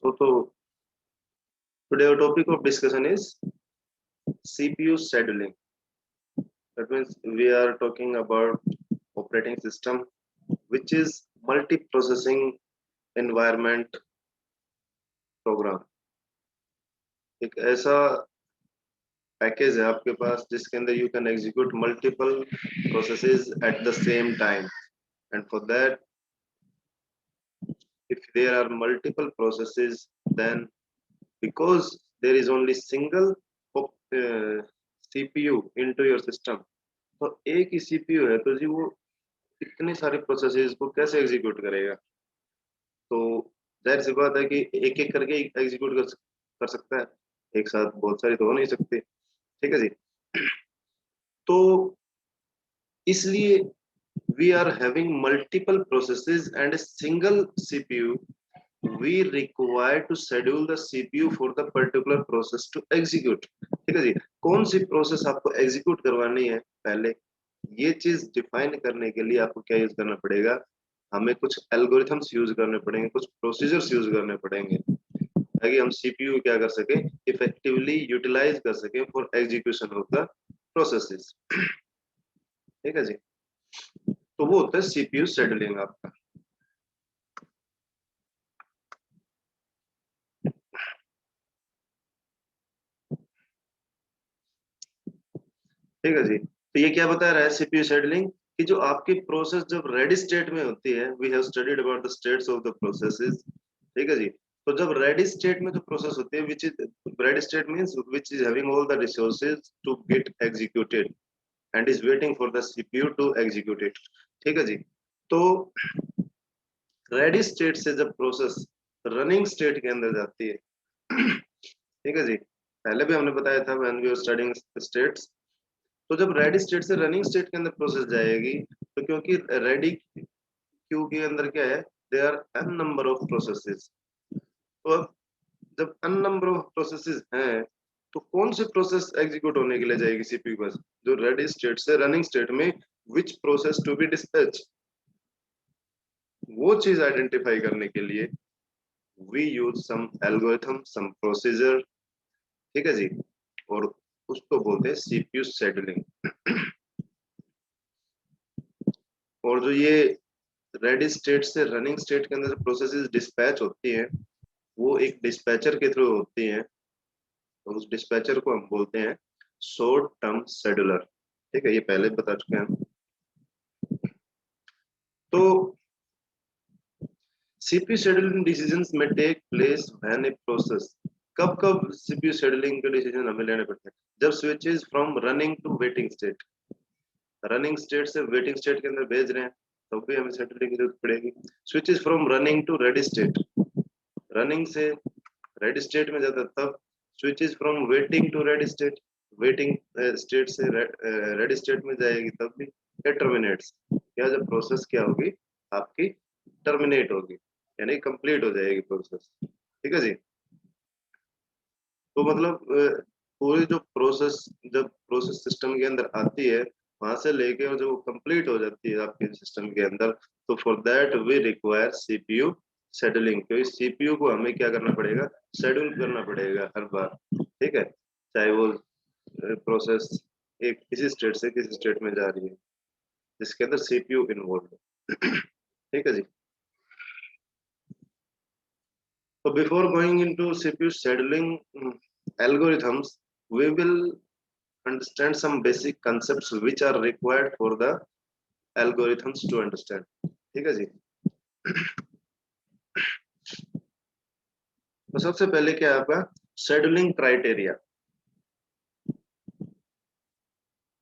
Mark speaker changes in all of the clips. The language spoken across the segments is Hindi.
Speaker 1: So today our topic of discussion is CPU scheduling. That means we are talking about operating system, which is multi-processing environment program. एक ऐसा पैकेज है आपके पास जिसके अंदर you can execute multiple processes at the same time, and for that if there are multiple processes, then because there is only single CPU into your system, तो एक ही CPU है तो जी वो इतने सारे प्रोसेसेस को कैसे एग्जीक्यूट करेगा। तो जाहिर सी बात है कि एक एक करके एग्जीक्यूट कर सकता है, एक साथ बहुत सारी तो हो नहीं सकती। ठीक है जी। तो इसलिए we are having multiple processes and a single CPU, we require to schedule the CPU for the particular process to execute। ठीक है जी। कौन सी प्रोसेस आपको एग्जीक्यूट करवानी है, पहले ये चीज डिफाइन करने के लिए आपको क्या यूज करना पड़ेगा, हमें कुछ एल्गोरिथम्स यूज करने पड़ेंगे, कुछ प्रोसीजर्स यूज करने पड़ेंगे, ताकि हम सीपीयू क्या कर सके, इफेक्टिवली यूटिलाइज कर सके for execution of the processes. ठीक है जी। तो वो होता है सीपीयू शेड्यूलिंग आपका। ठीक है जी। तो ये क्या बता रहा है सीपीयू शेड्यूलिंग, कि जो आपकी प्रोसेस जब रेडी स्टेट में होती है, we have studied about the states of the processes. ठीक है जी। तो जब रेडी स्टेट में जो प्रोसेस होती है, which is ready state means which is having all the resources to get executed and is waiting for the CPU to execute it. ठीक है जी। तो रेडी स्टेट से जब प्रोसेस रनिंग स्टेट के अंदर जाती है, ठीक है जी, पहले भी हमने बताया था when we were studying states, तो जब रेडी स्टेट से रनिंग स्टेट के अंदर प्रोसेस जाएगी, तो क्योंकि रेडी क्यू के अंदर क्या है, they are n number of processes. तो अब जब एन नंबर ऑफ प्रोसेसेस हैं, तो कौन सी प्रोसेस एग्जीक्यूट होने के लिए जाएगी सीपीयू पर, जो रेडी स्टेट से रनिंग स्टेट में which process to be dispatch, वो चीज आइडेंटिफाई करने के लिए we use some algorithm, some procedure. ठीक है जी। और उसको बोलते हैं सीपीयू शेड्यूलिंग। और जो ये रेडी स्टेट से रनिंग स्टेट के अंदर जो प्रोसेसेस डिस्पैच होती हैं, वो एक डिस्पैचर के थ्रू होती हैं, तो उस डिस्पैचर को हम बोलते हैं शॉर्ट टर्म शेड्यूलर। ठीक है, ये पहले बता चुके हैं। तो सीपीयू शेड्यूलिंग डिसीजंस में take place when a process, कब कब सीपीयू शेड्यूलिंग के डिसीजन हमें लेने पड़ते हैं, जब switches from running to waiting state, running state से वेटिंग स्टेट के अंदर भेज रहे हैं, तब भी हमें शेड्यूलिंग की जरूरत पड़ेगी। Switches from running to ready state, running से रेडी स्टेट में जाता है तब। Switches from waiting to ready state, waiting state से रेडी स्टेट में जाएगी तब भी। टर्मिनेट्स, या जब प्रोसेस क्या होगी आपकी, टर्मिनेट होगी, यानी कंप्लीट हो जाएगी प्रोसेस। ठीक है जी। तो मतलब पूरी जो प्रोसेस जब प्रोसेस सिस्टम के अंदर आती है, वहां से लेके और जो कंप्लीट हो जाती है आपके सिस्टम के अंदर, तो for that we require CPU scheduling. क्योंकि सीपीयू को हमें क्या करना पड़ेगा, शेड्यूल करना पड़ेगा हर बार। ठीक है, चाहे वो प्रोसेस एक किसी स्टेट से किसी स्टेट में जा रही है जिसके अंदर सीपीयू इन्वॉल्व है। ठीक है जी। So before going into CPU scheduling algorithms, we will understand some basic concepts which are required for the algorithms to understand. ठीक है जी। तो सबसे पहले क्या है आपका शेड्यूलिंग क्राइटेरिया।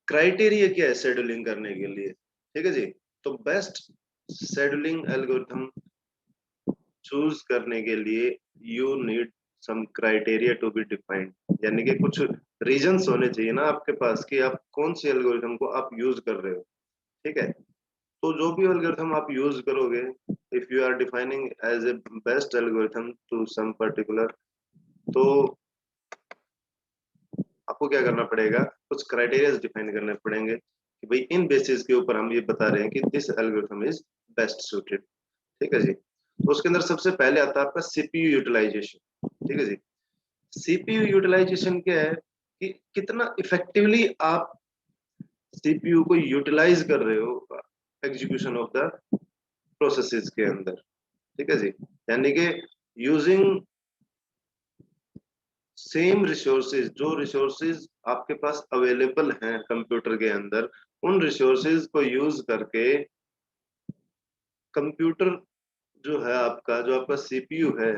Speaker 1: क्राइटेरिया क्या है शेड्यूलिंग करने के लिए? ठीक है जी। तो बेस्ट शेड्यूलिंग एल्गोरिथम चूज करने के लिए you need some criteria to be defined, यानी कि कुछ रीजंस होने चाहिए ना आपके पास कि आप कौन सी एल्गोरिथम को आप यूज कर रहे हो। ठीक है, तो जो भी एल्गोरिथम आप यूज करोगे, if you are defining as a best algorithm to some particular, तो आपको क्या करना पड़ेगा, कुछ क्राइटेरिया डिफाइन करने पड़ेंगे कि भाई इन बेसिस के ऊपर हम ये बता रहे हैं कि this algorithm is best suited. ठीक है जी। तो उसके अंदर सबसे पहले आता है आपका सीपीयू यूटिलाइजेशन। ठीक है जी। सीपीयू यूटिलाइजेशन क्या है कि कितना इफेक्टिवली आप सीपीयू को यूटिलाइज कर रहे हो एग्जीक्यूशन ऑफ द प्रोसेसेस के अंदर। ठीक है जी। यानी कि यूजिंग सेम रिसोर्सेज, जो रिसोर्सेज आपके पास अवेलेबल हैं कंप्यूटर के अंदर, उन रिसोर्सेज को यूज करके कंप्यूटर जो है आपका, जो आपका सीपीयू है,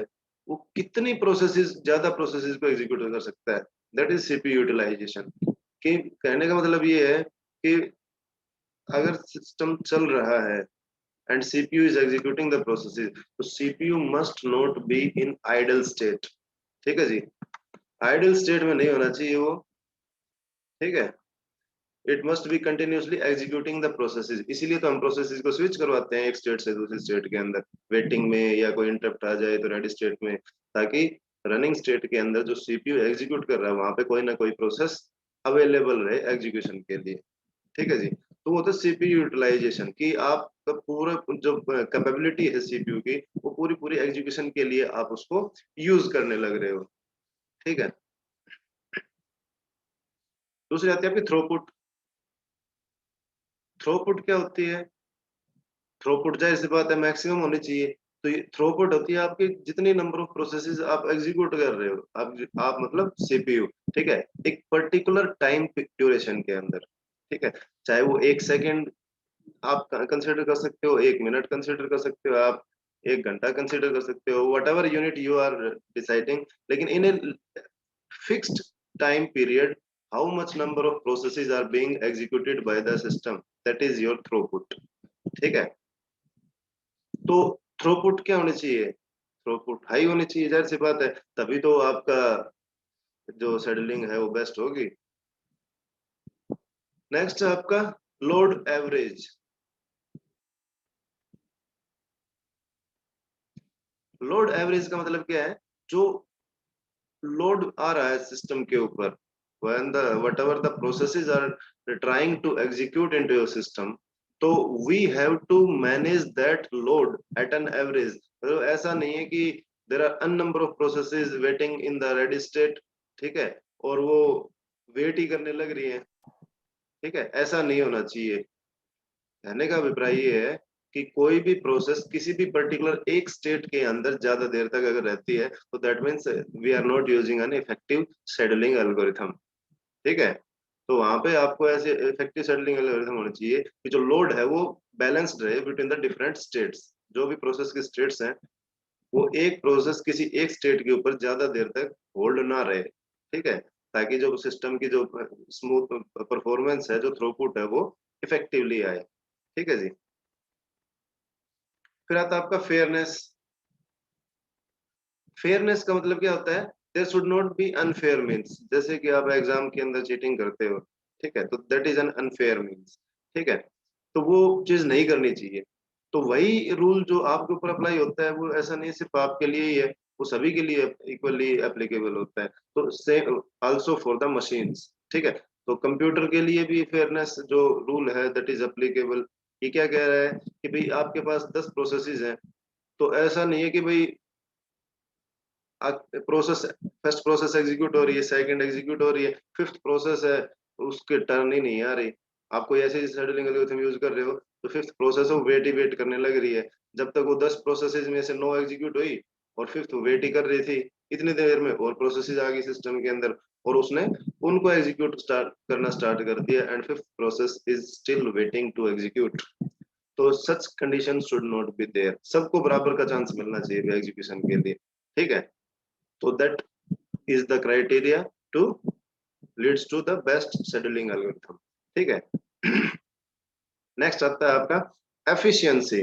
Speaker 1: वो कितनी प्रोसेसेस, ज्यादा प्रोसेसेस को एग्जीक्यूट कर सकता है। That is CPU utilisation. कि कहने का मतलब ये है कि अगर सिस्टम चल रहा है and CPU is executing the processes, तो CPU must not be in idle state. ठीक है जी। आइडल स्टेट में नहीं होना चाहिए वो। ठीक है। It must be continuously executing the processes. इसीलिए तो हम प्रोसेसेस को स्विच करवाते हैं एक स्टेट से दूसरी स्टेट के अंदर, वेटिंग में, या कोई इंटरप्ट आ जाए तो रेडी स्टेट में, ताकि रनिंग स्टेट के अंदर जो सीपीयू एग्जीक्यूट कर रहा है वहां पे कोई ना कोई प्रोसेस अवेलेबल रहे एग्जीक्यूशन के लिए। ठीक है जी। तो वो तो सीपीयू यूटिलाइजेशन की आपका पूरा जो कैपेबिलिटी है सीपीयू की, वो पूरी पूरी एग्जीक्यूशन के लिए आप उसको यूज करने लग रहे हो। ठीक है। दूसरी आती है आपकी थ्रोपुट। थ्रोपुट क्या होती है? थ्रोपुट जाहिर सी बात है मैक्सिमम होनी चाहिए। तो ये थ्रोपुट होती है आपकी जितनी नंबर ऑफ प्रोसेसेस आप एग्जीक्यूट कर रहे हो, आप मतलब सीपीयू। ठीक है। एक पर्टिकुलर टाइम ड्यूरेशन के अंदर। ठीक है। चाहे वो 1 सेकेंड आप कंसिडर कर सकते हो, 1 मिनट कंसिडर कर सकते हो, आप 1 घंटा कंसिडर कर सकते हो, whatever unit you are deciding, लेकिन in a fixed time period how much number of processes are being executed by the system, that is your throughput. ठीक है। तो थ्रोपुट क्या होनी चाहिए? थ्रोपुट हाई होनी चाहिए, जाहिर सी बात है, तभी तो आपका जो शेड्यूलिंग है वो बेस्ट होगी। नेक्स्ट है आपका लोड एवरेज। लोड एवरेज का मतलब क्या है? जो लोड आ रहा है सिस्टम के ऊपर, when the whatever the processes are trying to execute into your system, तो we have to manage that load at an average। तो ऐसा नहीं है कि there are n number of processes waiting in the ready state, ठीक है, और वो वेट ही करने लग रही है। ठीक है, ऐसा नहीं होना चाहिए। कहने का अभिप्राय ये है कि कोई भी प्रोसेस किसी भी पर्टिकुलर एक स्टेट के अंदर ज्यादा देर तक अगर रहती है, तो that means we are not using an effective scheduling algorithm. ठीक है। तो वहां पे आपको ऐसे इफेक्टिव सेटलिंग एल्गोरिथम होना चाहिए कि जो लोड है वो बैलेंस्ड रहे बिटवीन द डिफरेंट स्टेट्स। जो भी प्रोसेस के स्टेट्स हैं, वो एक प्रोसेस किसी एक स्टेट के ऊपर ज्यादा देर तक होल्ड ना रहे। ठीक है। ताकि जो सिस्टम की जो स्मूथ परफॉर्मेंस है, जो थ्रूपुट है, वो इफेक्टिवली आए। ठीक है जी। फिर आता है आपका फेयरनेस। फेयरनेस का मतलब क्या होता है? There should not be unfair means. जैसे कि आप एग्जाम के अंदर चीटिंग करते हो, ठीक है, तो that is an unfair means. ठीक है। तो वो चीज नहीं करनी चाहिए। तो वही रूल जो आपके ऊपर अप्लाई होता है, वो ऐसा नहीं सिर्फ आपके लिए ही है, वो सभी के लिए इक्वली एप्लीकेबल होता है। तो same also for the machines. ठीक है। तो कंप्यूटर के लिए भी फेयरनेस जो रूल है दैट इज एप्लीकेबल। ये क्या कह रहा है कि भाई आपके पास 10 प्रोसेसेस हैं, तो ऐसा नहीं है कि भाई प्रोसेस, फर्स्ट प्रोसेस एग्जीक्यूट हो रही है, सेकंड एग्जीक्यूट हो रही है, फिफ्थ प्रोसेस है, उसके टर्न ही नहीं आ रही। आप कोई ऐसे शेड्यूलिंग एल्गोरिथम यूज कर रहे हो, तो फिफ्थ प्रोसेस है वो वेट ही वेट करने लग रही है। जब तक वो 10 प्रोसेसेस में से 9 एग्जीक्यूट हुई और फिफ्थ वेट ही कर रही थी, इतनी देर में और प्रोसेसेस आ गई सिस्टम के अंदर, और उसने उनको एग्जीक्यूट स्टार्ट कर दिया, and fifth process is still waiting to execute. तो such condition should not be there. सबको बराबर का चांस मिलना चाहिए एग्जीक्यूशन के लिए। ठीक है। तो that is the criteria to leads to the best scheduling algorithm। ठीक है। नेक्स्ट आता है आपका एफिशिएंसी।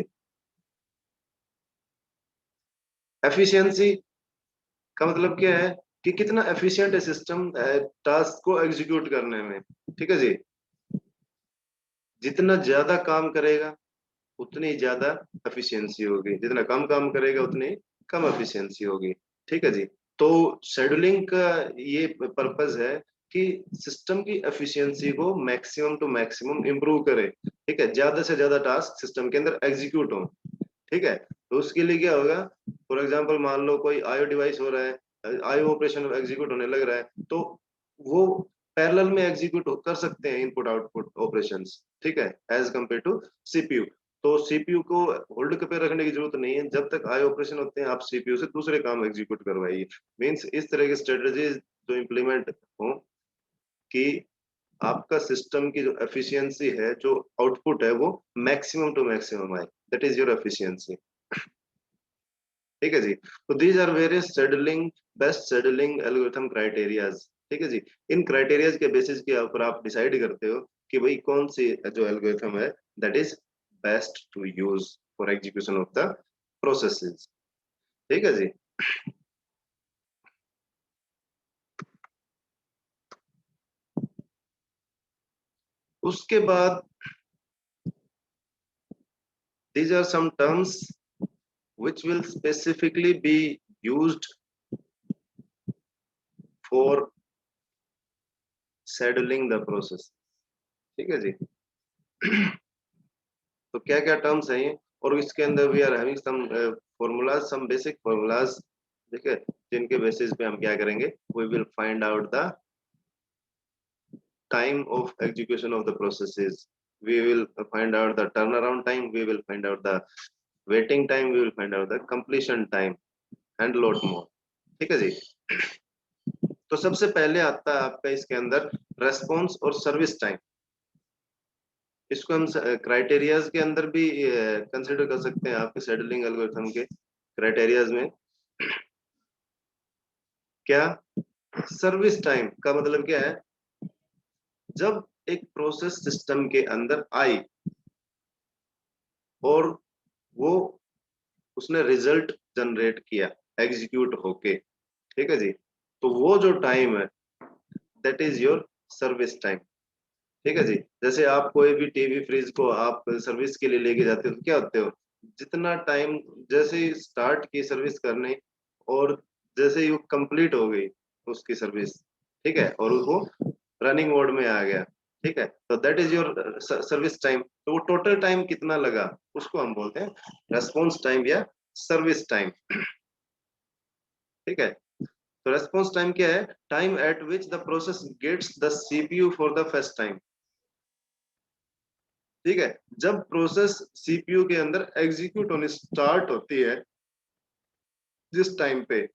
Speaker 1: एफिशिएंसी का मतलब क्या है कि कितना एफिशिएंट है सिस्टम टास्क को एग्जीक्यूट करने में। ठीक है जी। जितना ज्यादा काम करेगा उतनी ज्यादा एफिशिएंसी होगी, जितना कम काम करेगा उतनी कम एफिशिएंसी होगी। ठीक है जी। तो शेड्यूलिंग का ये पर्पस है कि सिस्टम की एफिशिएंसी को मैक्सिमम टू मैक्सिमम इंप्रूव करे। ठीक है। ज्यादा से ज्यादा टास्क सिस्टम के अंदर एग्जीक्यूट हो। ठीक है। तो उसके लिए क्या होगा, फॉर एग्जांपल मान लो कोई आईओ डिवाइस हो रहा है, आईओ ऑपरेशन एग्जीक्यूट होने लग रहा है, तो वो पैरेलल में एग्जीक्यूट कर सकते हैं इनपुट आउटपुट ऑपरेशंस, ठीक है, एज कम्पेयर टू सीपीयू। तो सीपीयू को होल्ड पे रखने की जरूरत नहीं है, जब तक आई ऑपरेशन होते हैं आप सीपीयू से दूसरे काम एग्जीक्यूट करवाइए। मीन्स इस तरह की स्ट्रेटजीज जो इम्प्लीमेंट हो कि आपका सिस्टम की जो एफिशिएंसी है, जो आउटपुट है, वो मैक्सिमम टू मैक्सिमम आए, दैट इज योर एफिशिएंसी। ठीक है जी। तो these are various scheduling, best scheduling algorithm criterias. ठीक है जी। इन क्राइटेरियाज के बेसिस के ऊपर आप डिसाइड करते हो कि भाई कौन सी जो एल्गोरिथम है that is best to use for execution of the processes. ठीक है जी। उसके बाद these are some terms which will specifically be used for scheduling the process। ठीक है जी। तो क्या क्या टर्म्स हैं ये, और इसके अंदर we are having some formulas, some basic formulas. ठीक है, जिनके बेसिस पे हम क्या करेंगे, we will find out the time of execution of the processes, we will find out the turnaround time, we will find out the waiting time, we will find out the completion time and lot more। ठीक है जी। तो सबसे पहले आता है आपका इसके अंदर रेस्पॉन्स और सर्विस टाइम। इसको हम क्राइटेरियाज के अंदर भी कंसिडर कर सकते हैं आपके शेड्यूलिंग एल्गोरिथम के क्राइटेरियाज में। क्या सर्विस टाइम का मतलब क्या है, जब एक प्रोसेस सिस्टम के अंदर आई और वो उसने रिजल्ट जनरेट किया एग्जीक्यूट होके, ठीक है जी, तो वो जो टाइम है that is your service time. ठीक है जी। जैसे आप कोई भी टीवी फ्रिज को आप सर्विस के लिए लेके जाते हो तो क्या होते हो, जितना टाइम, जैसे ही स्टार्ट की सर्विस करने और जैसे ही वो कंप्लीट हो गई उसकी सर्विस, ठीक है, और वो रनिंग मोड में आ गया, ठीक है, तो that is your service time. तो वो टोटल टाइम कितना लगा उसको हम बोलते हैं रेस्पॉन्स टाइम या सर्विस टाइम। ठीक है। तो रेस्पॉन्स टाइम क्या है, time at which the process gets the CPU for the first time. ठीक है, जब प्रोसेस सीपीयू के अंदर एग्जीक्यूट होने स्टार्ट होती है, जिस टाइम पे,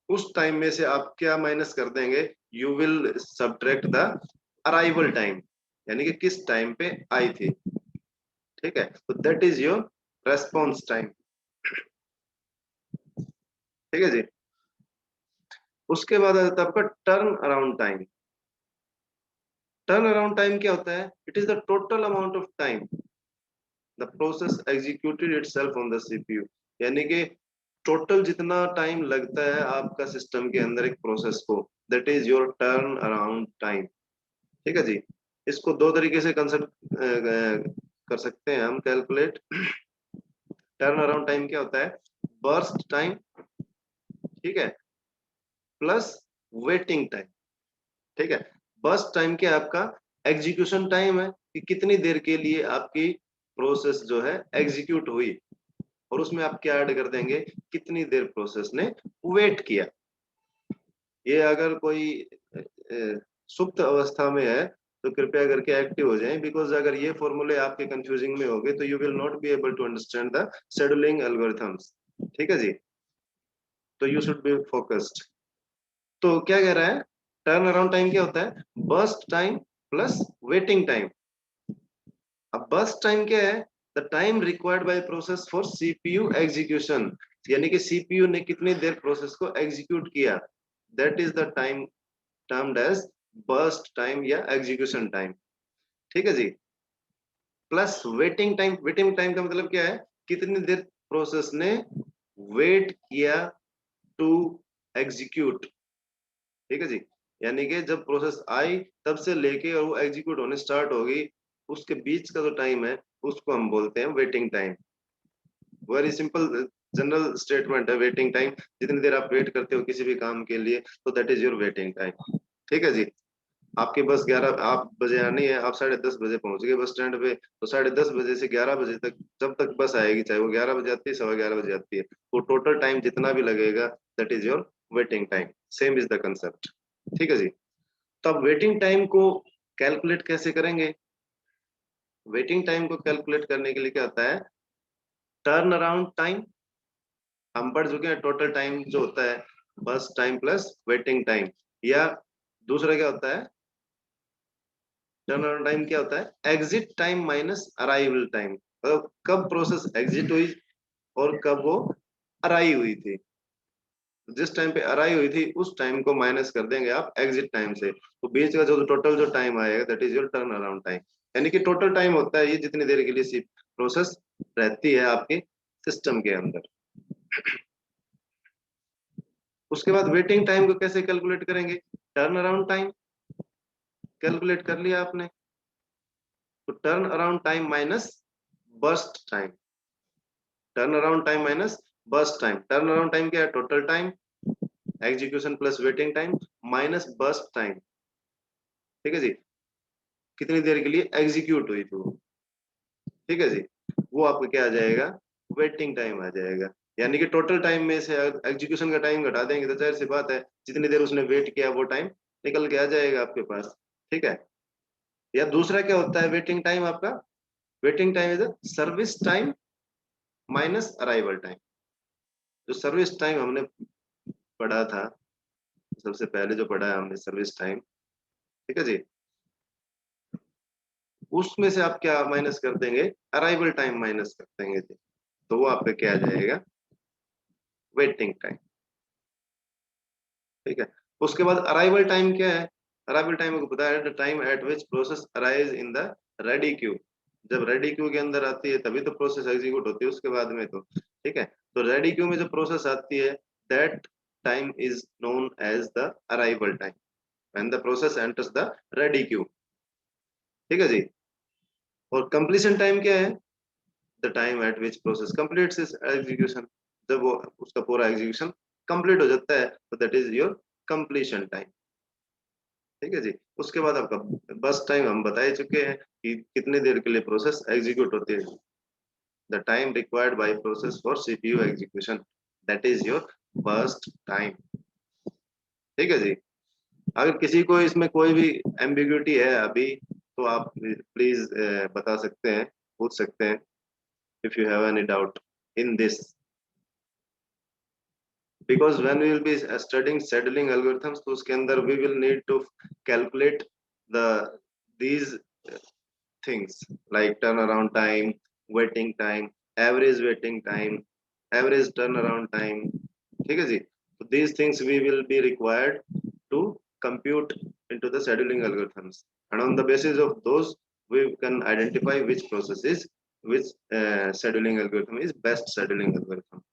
Speaker 1: उस टाइम में से आप क्या माइनस कर देंगे, you will subtract the arrival time, यानी कि किस टाइम पे आई थी। ठीक है, तो that is your response time. ठीक है जी। उसके बाद आ जाता है आपका turn around time. Turn around time क्या होता है, it is the total amount of time the process executed itself on the CPU, यानी कि टोटल जितना टाइम लगता है आपका सिस्टम के अंदर एक प्रोसेस को, that is your turn around time. ठीक है जी। इसको दो तरीके से कंसेप्ट कर सकते हैं हम कैलकुलेट। टर्न अराउंड टाइम क्या होता है, बर्स्ट टाइम, ठीक है, प्लस वेटिंग टाइम। ठीक है, बर्स्ट टाइम क्या है, आपका एग्जीक्यूशन टाइम है कि कितनी देर के लिए आपकी प्रोसेस जो है एग्जीक्यूट हुई, और उसमें आप क्या ऐड कर देंगे, कितनी देर प्रोसेस ने वेट किया। ये अगर कोई सुप्त अवस्था में है तो कृपया करके एक्टिव हो जाएं, बिकॉज अगर ये फॉर्मूले आपके कंफ्यूजिंग में होंगे तो you will not be able to understand the scheduling algorithms. ठीक है जी। तो यू शुड बी फोकस्ड। तो क्या कह रहा है, टर्न अराउंड टाइम क्या होता है, burst time plus waiting time. अब बर्स्ट टाइम क्या है, the time required by process for CPU execution, यानी कि सीपीयू ने कितनी देर प्रोसेस को एग्जीक्यूट किया, that is the time termed as burst time या एग्जीक्यूशन टाइम। ठीक है जी। Plus waiting time, waiting time का मतलब क्या है, कितनी देर प्रोसेस ने वेट किया टू एग्जीक्यूट। ठीक है जी। यानी कि जब प्रोसेस आई तब से लेके और वो एग्जीक्यूट होने स्टार्ट हो गई, उसके बीच का जो टाइम है उसको हम बोलते हैं waiting time. Very simple general statement है वेटिंग टाइम। जितनी देर आप वेट करते हो किसी भी काम के लिए, तो that is your waiting time. ठीक है जी। आपकी बस 11 आप बजे आनी है, आप 10:30 बजे पहुंच गए बस स्टैंड पे, तो 10:30 बजे से 11 बजे तक जब तक बस आएगी, चाहे वो 11 बजे आती है 11:15 बजे आती है, वो टोटल टाइम जितना भी लगेगा that is your waiting time. Same is the concept. ठीक है जी। तो अब वेटिंग टाइम को कैलकुलेट कैसे करेंगे? वेटिंग टाइम को कैलकुलेट करने के लिए क्या होता है, टर्न अराउंड टाइम। हम पढ़ चुके हैं टोटल टाइम जो होता है बस टाइम प्लस वेटिंग टाइम, या दूसरा क्या होता है, टर्न अराउंड टाइम क्या होता है, exit time minus arrival time. मतलब कब प्रोसेस एग्जिट हुई और कब वो अराई हुई थी। जिस टाइम पे अराई हुई थी उस टाइम को माइनस कर देंगे आप एग्जिट टाइम से, तो बीच का जो टोटल जो टाइम आएगा that is your turn around time. यानी कि टोटल टाइम होता है ये जितनी देर के लिए प्रोसेस रहती है आपके सिस्टम के अंदर। उसके बाद वेटिंग टाइम को कैसे कैलकुलेट करेंगे, टर्न अराउंड टाइम कैलकुलेट कर लिया आपने, तो turn around time minus burst time, turn around time minus burst time. Turn around time क्या है, total time execution plus waiting time minus burst time. ठीक है जी, कितनी देर के लिए एग्जीक्यूट हुई थी वो। ठीक है जी, वो आपको क्या आ जाएगा, वेटिंग टाइम आ जाएगा। यानी कि टोटल टाइम में से एग्जीक्यूशन का टाइम घटा देंगे तो जाहिर सी बात है जितनी देर उसने वेट किया वो टाइम निकल के आ जाएगा आपके पास। ठीक है। या दूसरा क्या होता है वेटिंग टाइम आपका, waiting time is service time minus arrival time. जो सर्विस टाइम हमने पढ़ा था, सबसे पहले जो पढ़ा है हमने सर्विस टाइम, ठीक है जी, उसमें से आप क्या माइनस कर देंगे, अराइवल टाइम माइनस कर देंगे जी, तो वो आपका क्या आ जाएगा, वेटिंग टाइम। ठीक है। उसके बाद अराइवल टाइम क्या है, अराइवल टाइम को बताया the time at which process arise in the ready Q. जब रेडी क्यू के अंदर आती है तभी तो प्रोसेस एग्जीक्यूट होती है, उसके बाद में तो। ठीक है। तो रेडी क्यू में जो प्रोसेस आती है that time is known as the arrival time when the process enters the ready queue. ठीक है जी। और कंप्लीशन टाइम क्या है, the time at which process completes its execution. जब वो उसका पूरा एग्जीक्यूशन कंप्लीट हो जाता है तो that is your completion time. ठीक है जी। उसके बाद आपका बस टाइम हम बता ही चुके हैं कि कितने देर के लिए प्रोसेस एग्जीक्यूट होती है, the time required by process for CPU execution that is your burst time. ठीक है जी। अगर किसी को इसमें कोई भी एम्बिग्यूटी है अभी तो आप प्लीज बता सकते हैं, पूछ सकते हैं, if you have any doubt in this, because when we will be studying scheduling algorithms तो उसके अंदर we will need to calculate the these things like turnaround time, waiting time, average waiting time, average turnaround time। ठीक है जी। so these things we will be required to compute into the scheduling algorithms, and on the basis of those we can identify which process is which scheduling algorithm is best scheduling algorithm।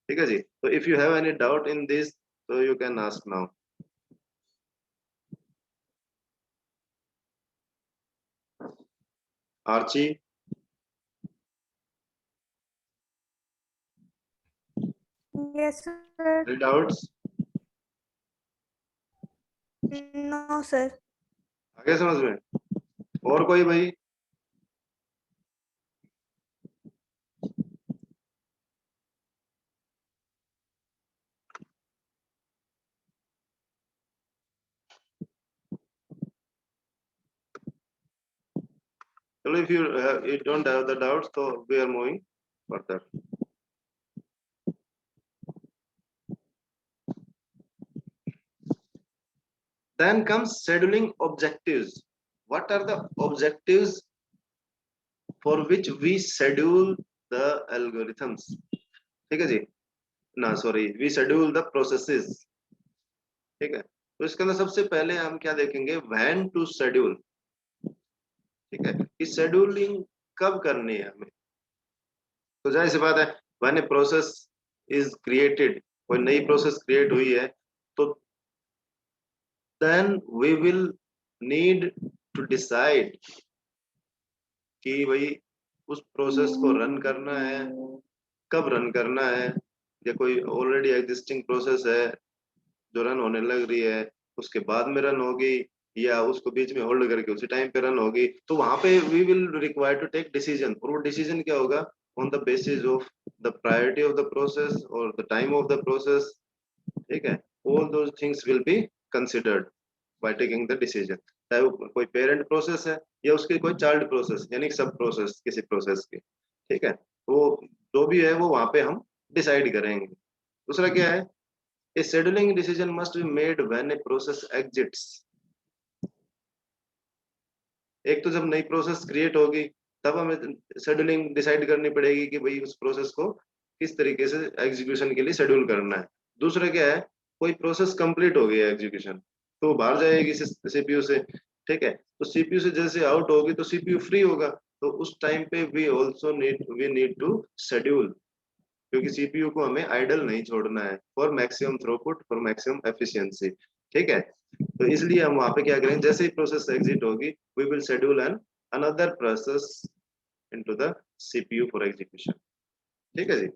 Speaker 1: ठीक है जी। तो if you have any doubt in this तो you can ask now. Archi,
Speaker 2: Yes, sir.
Speaker 1: Any doubts?
Speaker 2: No, sir.
Speaker 1: आगे समझ में? और कोई भाई? चलो if you don't have the doubts तो we are moving further. Then comes scheduling objectives. What are the objectives for which we schedule the algorithms? ठीक है जी, ना sorry we schedule the processes. ठीक है। तो इसके अंदर सबसे पहले हम क्या देखेंगे, व्हेन टू शेड्यूल। ठीक है, कि शेड्यूलिंग कब करनी है हमें। तो जाहिर सी बात है when a process is created, कोई नई प्रोसेस क्रिएट हुई है तो then we will need to decide कि भाई उस प्रोसेस को रन करना है, कब रन करना है, या कोई ऑलरेडी एग्जिस्टिंग प्रोसेस है जो रन होने लग रही है उसके बाद में रन होगी, या उसको बीच में होल्ड करके उसी टाइम पे रन होगी, तो वहां पे we will require to take decision, और वो डिसीजन क्या होगा, on the basis of the priority of the process और the time of the process, ठीक है, all those things will be considered by taking the decision. चाहे वो कोई पेरेंट प्रोसेस है या उसकी कोई चाइल्ड प्रोसेस यानी सब प्रोसेस किसी प्रोसेस की, ठीक है, वो जो भी है वो वहां पे हम डिसाइड करेंगे। दूसरा क्या है, a scheduling decision must be made when a process exits. एक तो जब नई प्रोसेस क्रिएट होगी तब हमें शेड्यूलिंग डिसाइड करनी पड़ेगी कि भाई उस प्रोसेस को किस तरीके से एग्जीक्यूशन के लिए शेड्यूल करना है। दूसरा क्या है, कोई प्रोसेस कंप्लीट हो गई है एग्जीक्यूशन, तो वो बाहर जाएगी सीपीयू से, ठीक है, तो सीपीयू से जैसे आउट होगी तो सीपीयू फ्री होगा, तो उस टाइम पे वी नीड टू शेड्यूल, क्योंकि सीपीयू को हमें आइडल नहीं छोड़ना है, for maximum throughput, for maximum efficiency, ठीक है। तो इसलिए हम वहां पे क्या करेंगे, जैसे ही प्रोसेस एग्जिट होगी we will schedule an another process into the CPU for execution, ठीक है जी।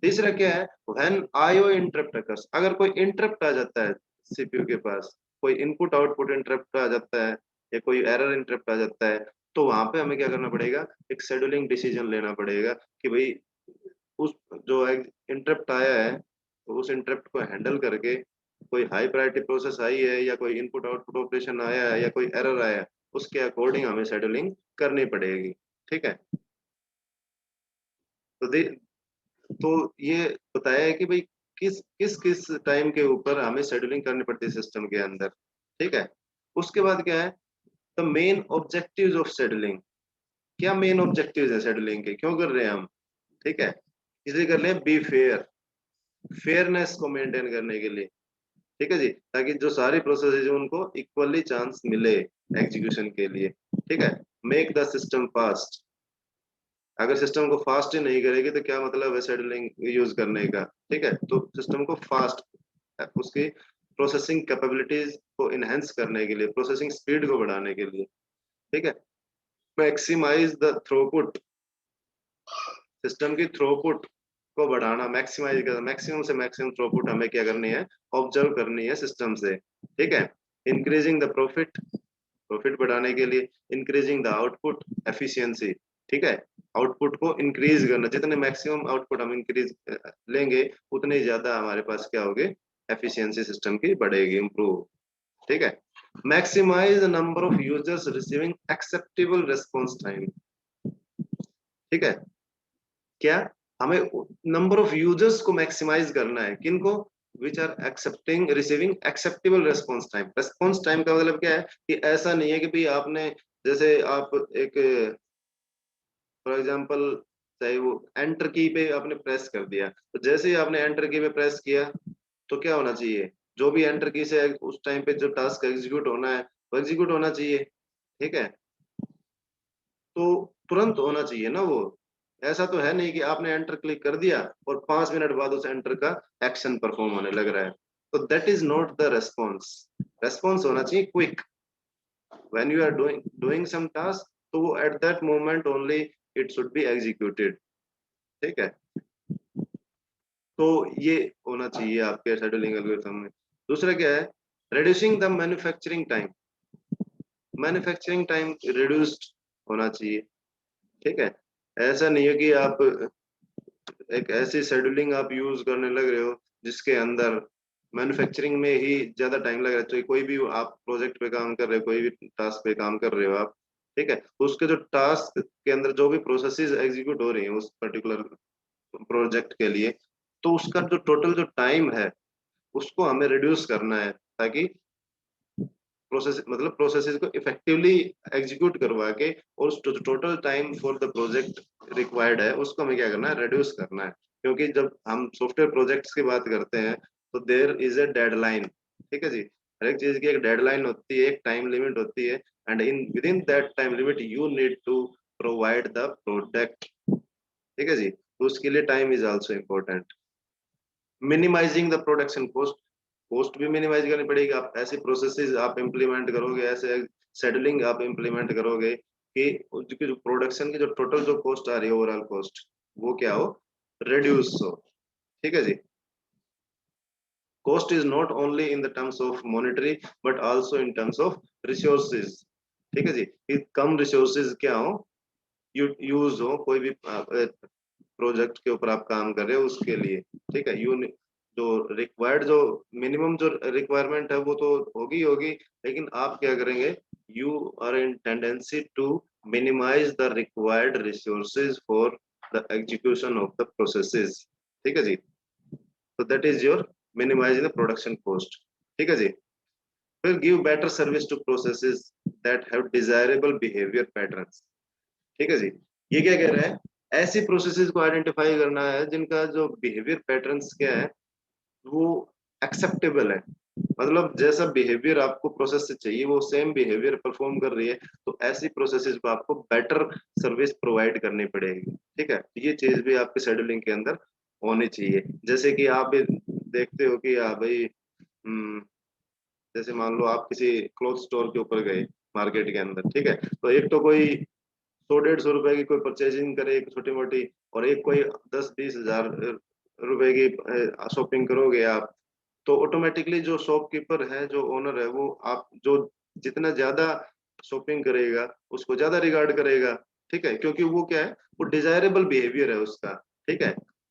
Speaker 1: तीसरा क्या है, व्हेन आईओ इंटरप्ट अकर्स, अगर कोई इंटरप्ट आ जाता है सीपीयू के पास, कोई इनपुट आउटपुट इंटरप्ट आ जाता है या कोई एरर इंटरप्ट आ जाता है, तो वहां पे हमें क्या करना पड़ेगा, एक शेड्यूलिंग डिसीजन लेना पड़ेगा कि भाई उस जो इंटरप्ट आया है तो उस इंटरप्ट को हैंडल करके, कोई हाई प्रायोरिटी प्रोसेस आई है या कोई इनपुट आउटपुट ऑपरेशन आया है या कोई एरर आया है, उसके अकॉर्डिंग हमें शेड्यूलिंग करनी पड़ेगी, ठीक है। तो तो ये बताया है कि भाई किस किस किस टाइम के ऊपर हमें शेड्यूलिंग करनी पड़ती है सिस्टम के अंदर, ठीक है। उसके बाद क्या है, the main objectives of scheduling, क्या मेन ऑब्जेक्टिव्स है शेड्यूलिंग के, क्यों कर रहे हैं हम, ठीक है, इसलिए कर रहे हैं बी फेयर, फेयरनेस को मेंटेन करने के लिए, ठीक है जी, ताकि जो सारी प्रोसेस है उनको इक्वली चांस मिले एग्जीक्यूशन के लिए, ठीक है। मेक द सिस्टम फास्ट, अगर सिस्टम को फास्ट ही नहीं करेगी तो क्या मतलब है शेड्यूलिंग यूज करने का, ठीक है। तो सिस्टम को फास्ट, उसकी प्रोसेसिंग कैपेबिलिटीज को इनहेंस करने के लिए, प्रोसेसिंग स्पीड को बढ़ाने के लिए, ठीक है। मैक्सिमाइज द थ्रूपुट, सिस्टम की थ्रूपुट को बढ़ाना, मैक्सिमाइज करना, मैक्सिमम से मैक्सिमम थ्रूपुट हमें क्या करनी है, ऑब्जर्व करनी है सिस्टम से, ठीक है। इंक्रीजिंग द प्रॉफिट, प्रॉफिट बढ़ाने के लिए, इंक्रीजिंग द आउटपुट एफिशिएंसी, ठीक है, आउटपुट को इंक्रीज करना, जितने मैक्सिमम आउटपुट हम इंक्रीज लेंगे उतने ज्यादा हमारे पास क्या होगे, एफिशिएंसी सिस्टम की बढ़ेगी, इंप्रूव, ठीक है। Maximise the number of users receiving acceptable response time, ठीक है, क्या हमें नंबर ऑफ यूजर्स को मैक्सिमाइज करना है, किनको, which are accepting receiving acceptable response time. Response time का मतलब क्या है कि ऐसा नहीं है कि भाई आपने, जैसे आप एक फॉर एग्जांपल, चाहे वो एंटर की पे आपने प्रेस कर दिया, तो जैसे ही आपने एंटर की पे प्रेस किया तो क्या होना चाहिए, जो भी एंटर की से उस टाइम पे जो टास्क एग्जीक्यूट होना है वो एग्जीक्यूट होना चाहिए, ठीक है, तो तुरंत होना चाहिए ना वो। ऐसा तो है नहीं कि आपने एंटर क्लिक कर दिया और 5 मिनट बाद उस एंटर का एक्शन परफॉर्म होने लग रहा है, तो that is not the response. Response होना चाहिए quick, when you are doing some task, तो वो at that moment only it should be executed, ठीक है। तो ये होना चाहिए आपके शेड्यूलिंग एल्गोरिथम में। दूसरा क्या है, reducing the manufacturing time, manufacturing time reduced होना चाहिए, ठीक है। ऐसा नहीं है कि आप एक ऐसी शेड्यूलिंग आप यूज करने लग रहे हो जिसके अंदर मैन्युफैक्चरिंग में ही ज्यादा टाइम लग रहा है, तो कोई भी आप प्रोजेक्ट पे काम कर रहे हो, कोई भी टास्क पे काम कर रहे हो आप, ठीक है, तो उसके जो टास्क के अंदर जो भी प्रोसेसेस एग्जीक्यूट हो रही है उस पर्टिकुलर प्रोजेक्ट के लिए, तो उसका जो टोटल जो टाइम है उसको हमें रिड्यूस करना है, ताकि प्रोसेस मतलब प्रोसेसेस को इफेक्टिवली एग्जीक्यूट करवा के, और उस total time for the project required है उसको हमें क्या करना है, रिड्यूस करना है। क्योंकि जब हम सॉफ्टवेयर प्रोजेक्ट्स की बात करते हैं तो देयर इज ए डेडलाइन, ठीक है जी, हर एक चीज की एक डेडलाइन होती है, एक टाइम लिमिट होती है, and in within that time limit you need to provide the product, ठीक है जी, तो उसके लिए time is also important. Minimising the production cost, cost भी मिनिमाइज करनी पड़ेगी। आप ऐसे प्रोसेसेस आप इम्प्लीमेंट करोगे, ऐसे शेड्यूलिंग आप इम्प्लीमेंट करोगे कि उसकी जो प्रोडक्शन की जो टोटल जो कॉस्ट आ रही है, ओवरऑल कॉस्ट, वो क्या हो, रिड्यूस हो, ठीक है जी। cost is not only in the terms of monetary but also in terms of resources, ठीक है जी, कि कम रिसोर्सेज क्या हो, यूज हो कोई भी प्रोजेक्ट के ऊपर आप काम कर रहे हो उसके लिए, ठीक है। जो रिक्वायर्ड जो मिनिमम जो रिक्वायरमेंट है वो तो होगी होगी, लेकिन आप क्या करेंगे, you are in tendency to minimise the required resources for the execution of the processes, ठीक है जी। तो that is your minimising the production cost, ठीक है जी। फिर give better service to processes that have desirable behaviour patterns, ठीक है जी। ये क्या कह रहा है, ऐसी प्रोसेसेस को आइडेंटिफाई करना है जिनका जो बिहेवियर पैटर्न्स क्या है वो एक्सेप्टेबल है, मतलब जैसा बिहेवियर आपको प्रोसेस से चाहिए वो सेम बिहेवियर परफॉर्म कर रही है, तो ऐसी प्रोसेसेस को आपको बेटर सर्विस प्रोवाइड करनी पड़ेगी, ठीक है। ये चीज भी आपके शेड्यूलिंग के अंदर होनी चाहिए। जैसे कि आप भी देखते हो कि हाँ भाई, जैसे मान लो आप किसी क्लोथ स्टोर के ऊपर गए मार्केट के अंदर, ठीक है, तो एक तो कोई 100-150 रुपए की कोई परचेजिंग करे एक छोटी मोटी, और एक कोई 10-20 हजार रुपए की शॉपिंग करोगे आप, तो ऑटोमेटिकली जो शॉपकीपर है जो ओनर है वो आप जो जितना ज्यादा शॉपिंग करेगा उसको ज्यादा रिगार्ड करेगा, ठीक है, क्योंकि वो क्या है, वो डिजायरेबल बिहेवियर है उसका, ठीक है।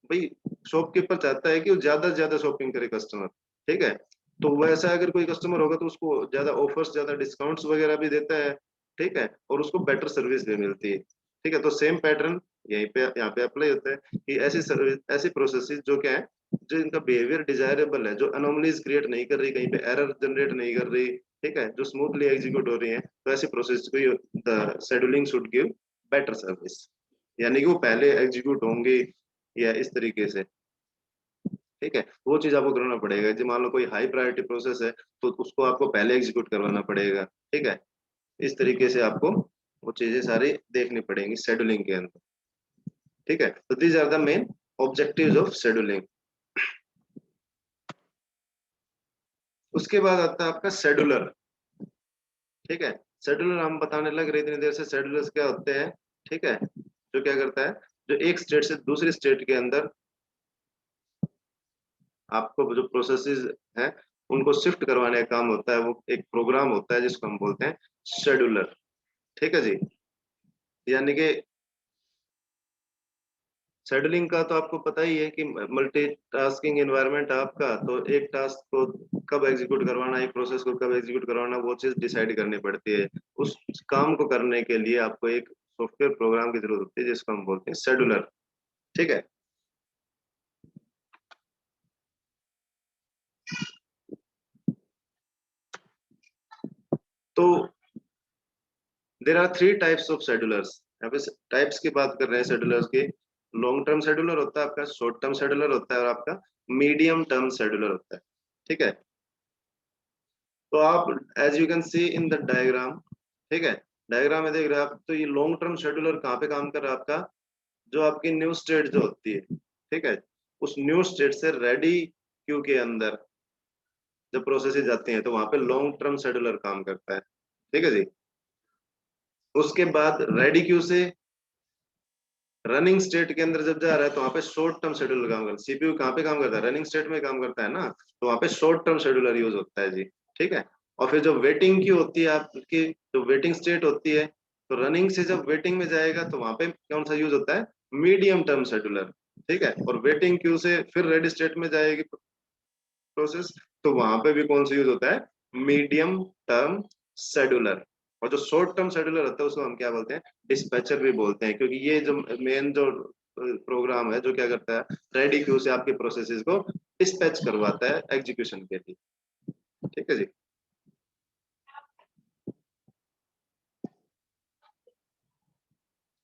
Speaker 1: भाई शॉपकीपर चाहता है कि वो ज्यादा से ज्यादा शॉपिंग करे कस्टमर, ठीक है। तो वैसा अगर कोई कस्टमर होगा तो उसको ज्यादा ऑफर्स ज्यादा डिस्काउंट्स वगैरह भी देता है, ठीक है, और उसको बेटर सर्विस भी मिलती है, ठीक है। तो सेम पैटर्न यहीं पे यहाँ पे अप्लाई होता है कि ऐसी सर्विस ऐसी प्रोसेसेस जो क्या है, जो इनका बिहेवियर डिजायरेबल है, जो अनोमलीज क्रिएट नहीं कर रही, कहीं पे एरर जनरेट नहीं कर रही, ठीक है, जो स्मूथली एग्जीक्यूट हो रही है, तो ऐसी प्रोसेस को the scheduling should give better service, यानी कि वो पहले एग्जीक्यूट होंगे या इस तरीके से, ठीक है। वो चीज आपको करना पड़ेगा। जी मान लो कोई हाई प्रायोरिटी प्रोसेस है तो उसको आपको पहले एग्जीक्यूट करवाना पड़ेगा, ठीक है। इस तरीके से आपको वो चीजें सारी देखनी पड़ेंगी शेड्यूलिंग के अंदर, ठीक है। तो these are the main objectives of scheduling. उसके बाद आता है आपका शेड्यूलर, ठीक है। शेड्यूलर हम बताने लग रहे इतनी देर से, शेड्यूलर्स क्या होते हैं, ठीक है, जो क्या करता है, जो एक स्टेट से दूसरी स्टेट के अंदर आपको जो प्रोसेसेस हैं उनको शिफ्ट करवाने का काम होता है, वो एक प्रोग्राम होता है जिसको हम बोलते हैं शेड्यूलर, ठीक है जी। यानी कि शेड्यूलिंग का तो आपको पता ही है कि मल्टीटास्किंग एनवायरनमेंट आपका, तो एक टास्क को कब एग्जीक्यूट करवाना, एक प्रोसेस को कब एग्जीक्यूट करवाना, वो चीज डिसाइड करनी पड़ती है। उस काम को करने के लिए आपको एक सॉफ्टवेयर प्रोग्राम की जरूरत होती है जिसको हम बोलते हैं शेड्यूलर, ठीक है। तो there are 3 types of schedulers, यहाँ पे टाइप्स की बात कर रहे हैं शेड्यूलर्स की। लॉन्ग टर्म शेड्यूलर होता है आपका, शॉर्ट टर्म शेड्यूलर होता है, और आपका मीडियम टर्म शेड्यूलर होता है, ठीक है। तो आप as you can see in the diagram, ठीक है, डायग्राम में देख रहे हैं आप, तो ये लॉन्ग टर्म शेड्यूलर कहाँ पे काम कर रहा है आपका, जो आपकी न्यू स्टेट जो होती है, ठीक है, उस न्यू स्टेट से रेडी क्यू के अंदर जब प्रोसेस जाती हैं तो वहां पे लॉन्ग टर्म शेड्यूलर काम करता है, ठीक है जी। उसके बाद रेडी क्यू से रनिंग स्टेट के अंदर जब जा रहा है तो वहां पे शॉर्ट टर्म शेड्यूलर काम करता है। सीपीयू कहाँ पे काम करता है, रनिंग स्टेट में काम करता है ना, तो वहां पे शॉर्ट टर्म शेड्यूलर यूज होता है जी, ठीक है। और फिर जो वेटिंग क्यू होती है आपकी, जो वेटिंग स्टेट होती है, तो रनिंग से जब वेटिंग में जाएगा तो वहां पे कौन सा यूज होता है, मीडियम टर्म शेड्यूलर, ठीक है। और वेटिंग क्यू से फिर रेडी स्टेट में जाएगी प्रोसेस, तो वहां पे भी कौन सा यूज होता है, मीडियम टर्म शेड्यूलर। और जो शॉर्ट टर्म शेड्यूलर होता है उसको हम क्या बोलते हैं, डिस्पैचर भी बोलते हैं, क्योंकि ये जो मेन जो प्रोग्राम है जो क्या करता है, रेडी क्यू से आपके प्रोसेसेस को डिस्पैच करवाता है एग्जीक्यूशन के लिए, ठीक है जी।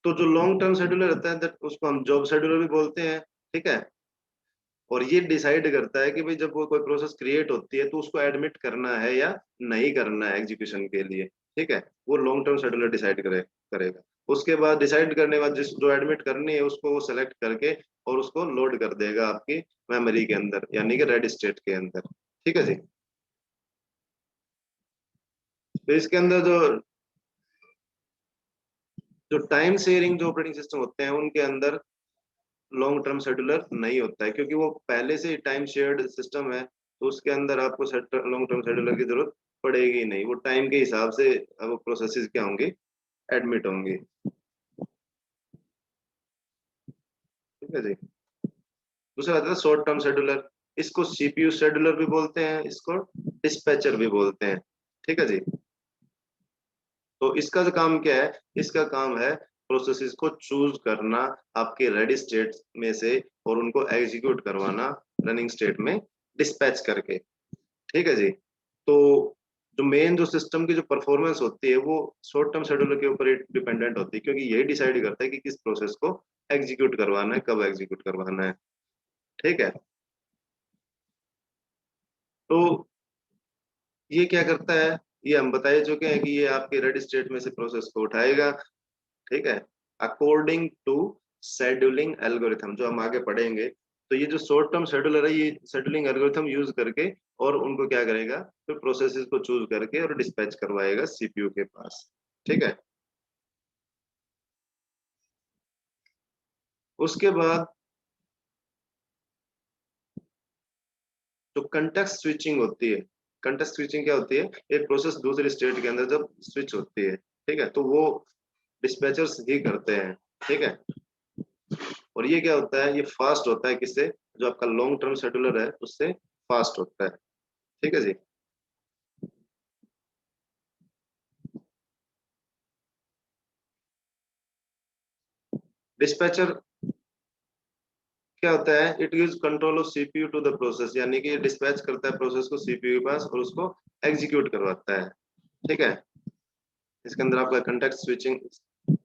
Speaker 1: तो जो लॉन्ग टर्म शेड्यूलर रहता है उसको हम जॉब शेड्यूलर भी बोलते हैं, ठीक है। और ये डिसाइड करता है कि भाई जब वो कोई प्रोसेस क्रिएट होती है तो उसको एडमिट करना है या नहीं करना है एग्जीक्यूशन के लिए, ठीक है, वो लॉन्ग टर्म शेड्यूलर डिसाइड करेगा। उसके बाद डिसाइड करने के बाद जिस जो एडमिट करनी है उसको वो सेलेक्ट करके और उसको लोड कर देगा आपकी मेमोरी के अंदर, यानी कि रेडी स्टेट के अंदर, ठीक है जी। तो इसके अंदर जो जो टाइम शेयरिंग जो ऑपरेटिंग सिस्टम होते हैं उनके अंदर लॉन्ग टर्म शेड्यूलर नहीं होता है, क्योंकि वो पहले से टाइम शेयर्ड सिस्टम है, तो उसके अंदर आपको लॉन्ग टर्म शेड्यूलर की जरूरत पड़ेगी नहीं, वो टाइम के हिसाब से वो प्रोसेसेस क्या होंगे, एडमिट होंगे। ठीक है जी। दूसरा आता है शॉर्ट टर्म शेड्यूलर, इसको सीपीयू शेड्यूलर भी बोलते हैं, इसको डिस्पैचर भी बोलते हैं। ठीक है जी। तो इसका जो काम क्या है, इसका काम है प्रोसेसेस को चूज करना आपके रेडी स्टेट में से और उनको एग्जीक्यूट करवाना रनिंग स्टेट में डिस्पैच करके। ठीक है जी। तो जो मेन जो सिस्टम की जो परफॉर्मेंस होती है वो शॉर्ट टर्म शेड्यूलर के ऊपर डिपेंडेंट होती है, क्योंकि यही डिसाइड करता है कि किस प्रोसेस को एग्जीक्यूट करवाना है, कब एग्जीक्यूट करवाना है। ठीक है। तो ये क्या करता है, ये हम बता चुके हैं कि ये आपके रेडी स्टेट में से प्रोसेस को उठाएगा। ठीक है। अकॉर्डिंग टू शेड्यूलिंग एल्गोरिथम, जो हम आगे पढ़ेंगे। तो ये जो शॉर्ट टर्म शेड्यूलर है, ये शेड्यूलिंग एल्गोरिथम यूज करके और उनको क्या करेगा, फिर प्रोसेसेस को चूज करके और डिस्पैच करवाएगा सीपीयू के पास। ठीक है। उसके बाद जो कंटेक्स्ट स्विचिंग होती है, कंटेक्स्ट स्विचिंग क्या होती है, एक प्रोसेस दूसरी स्टेट के अंदर जब स्विच होती है, ठीक है, तो वो डिस्पैचर्स ही करते हैं। ठीक है। और ये क्या होता है, ये फास्ट होता है किससे, जो आपका लॉन्ग टर्म शेड्यूलर है उससे फास्ट होता है। ठीक है जी। डिस्पैचर क्या होता है, it gives control of CPU to the process, यानी कि डिस्पैच करता है प्रोसेस को सीपीयू के पास और उसको एग्जीक्यूट करवाता है। ठीक है। इसके अंदर आपका कंटेक्स्ट स्विचिंग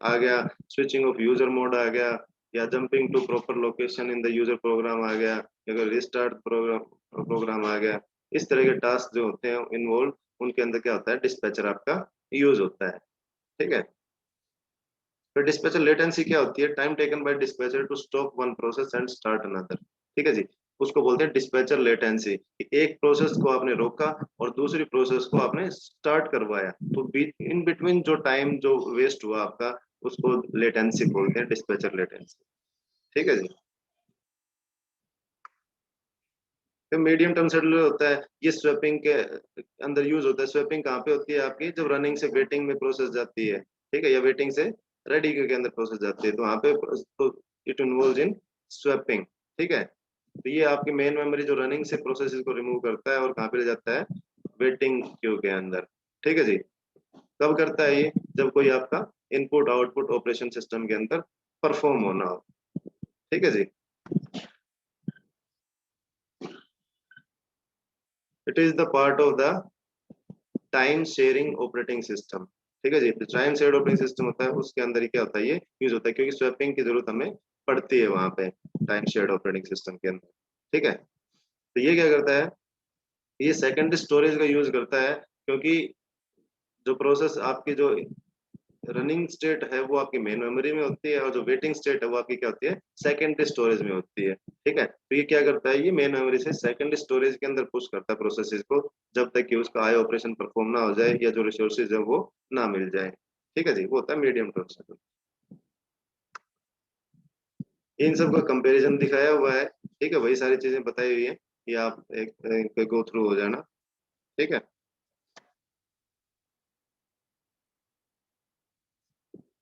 Speaker 1: आ गया, स्विचिंग ऑफ यूजर मोड आ गया, या jumping to proper location in the user program आ गया, या रिस्टार्ट प्रोग्राम आ गया। इस तरह के टास्क जो होते हैं इन्वॉल्व, उनके अंदर क्या होता है, डिस्पैचर आपका यूज होता है। ठीक है। तो डिस्पैचर लेटेंसी क्या होती है, time taken by dispatcher to stop one process and start another. ठीक है जी। उसको बोलते हैं डिस्पैचर लेटेंसी। एक प्रोसेस को आपने रोका और दूसरी प्रोसेस को आपने स्टार्ट करवाया, तो इन बिटवीन जो टाइम जो वेस्ट हुआ आपका, उसको लेटेंसी बोलते हैं, डिस्पैचर लेटेंसी। ठीक है जी। फिर मीडियम टर्म शेड्यूलर होता है, ये स्वेपिंग के अंदर यूज होता है। स्वेपिंग कहाँ पे होती है आपकी, जब रनिंग से वेटिंग में प्रोसेस जाती है, ठीक है, या वेटिंग से रेडी के अंदर प्रोसेस जाती है, तो वहाँ पे तो इट इन्वॉल्व इन स्वेपिंग। ठीक है। तो ये आपकी मेन मेमोरी जो रनिंग से प्रोसेस को रिमूव करता है और कहाँ पे ले जाता है, वेटिंग क्यू के अंदर। ठीक है जी। कब करता है ये, जब कोई आपका इनपुट आउटपुट ऑपरेशन सिस्टम के अंदर परफॉर्म होना हो। ठीक है जी। It is the part of the time sharing operating system. ठीक है जी। टाइम शेयर्ड ऑपरेटिंग सिस्टम होता है, उसके अंदर ही क्या होता है, ये यूज होता है, क्योंकि स्वैपिंग की जरूरत हमें पड़ती है वहां पे टाइम शेयर्ड ऑपरेटिंग सिस्टम के अंदर। ठीक है। तो ये क्या करता है, ये सेकेंडरी स्टोरेज का यूज करता है, क्योंकि जो प्रोसेस आपकी जो रनिंग स्टेट है वो आपकी मेन मेमोरी में होती है, और जो वेटिंग स्टेट है वो आपकी क्या होती है, सेकेंडरी स्टोरेज में होती है। ठीक है। तो ये क्या करता है, ये मेन मेमोरी से सेकेंडरी स्टोरेज के अंदर पुश करता है प्रोसेसेस को, जब तक कि उसका आई ऑपरेशन परफॉर्म ना हो जाए या जो रिसोर्सेज है वो ना मिल जाए। ठीक है जी। वो होता है मीडियम टर्म शेड्यूल। इन सब का कंपैरिजन दिखाया हुआ है। ठीक है, वही सारी चीजें बताई हुई है, ये आप एक गो थ्रू हो जाना। ठीक है।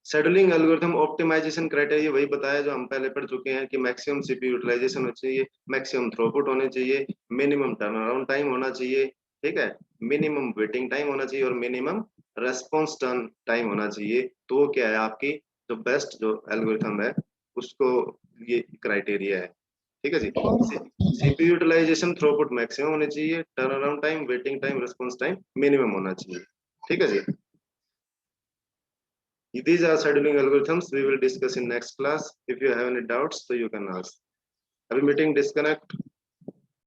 Speaker 1: शेड्यूलिंग एल्गोरिथम ऑप्टिमाइजेशन क्राइटेरिया वही बताया जो हम पहले पढ़ चुके हैं, कि मैक्सिमम सीपीयू यूटिलाइजेशन होना चाहिए, मैक्सिमम थ्रूपुट होने चाहिए, मिनिमम टर्न अराउंड टाइम होना चाहिए। ठीक है। मिनिमम वेटिंग टाइम होना चाहिए और मिनिमम रेस्पॉन्स टर्न टाइम होना चाहिए। तो वो क्या है, आपकी जो बेस्ट जो एल्गोरिथम है उसको ये क्राइटेरिया है। ठीक है जी। सीपीयू यूटिलाइजेशन, थ्रूपुट मैक्सिमम होनी चाहिए, turn around time, waiting time, response time minimum होना चाहिए। ठीक है जी। These are scheduling algorithms we will discuss in next class. If you have any doubts, so you can ask. Have a meeting disconnect.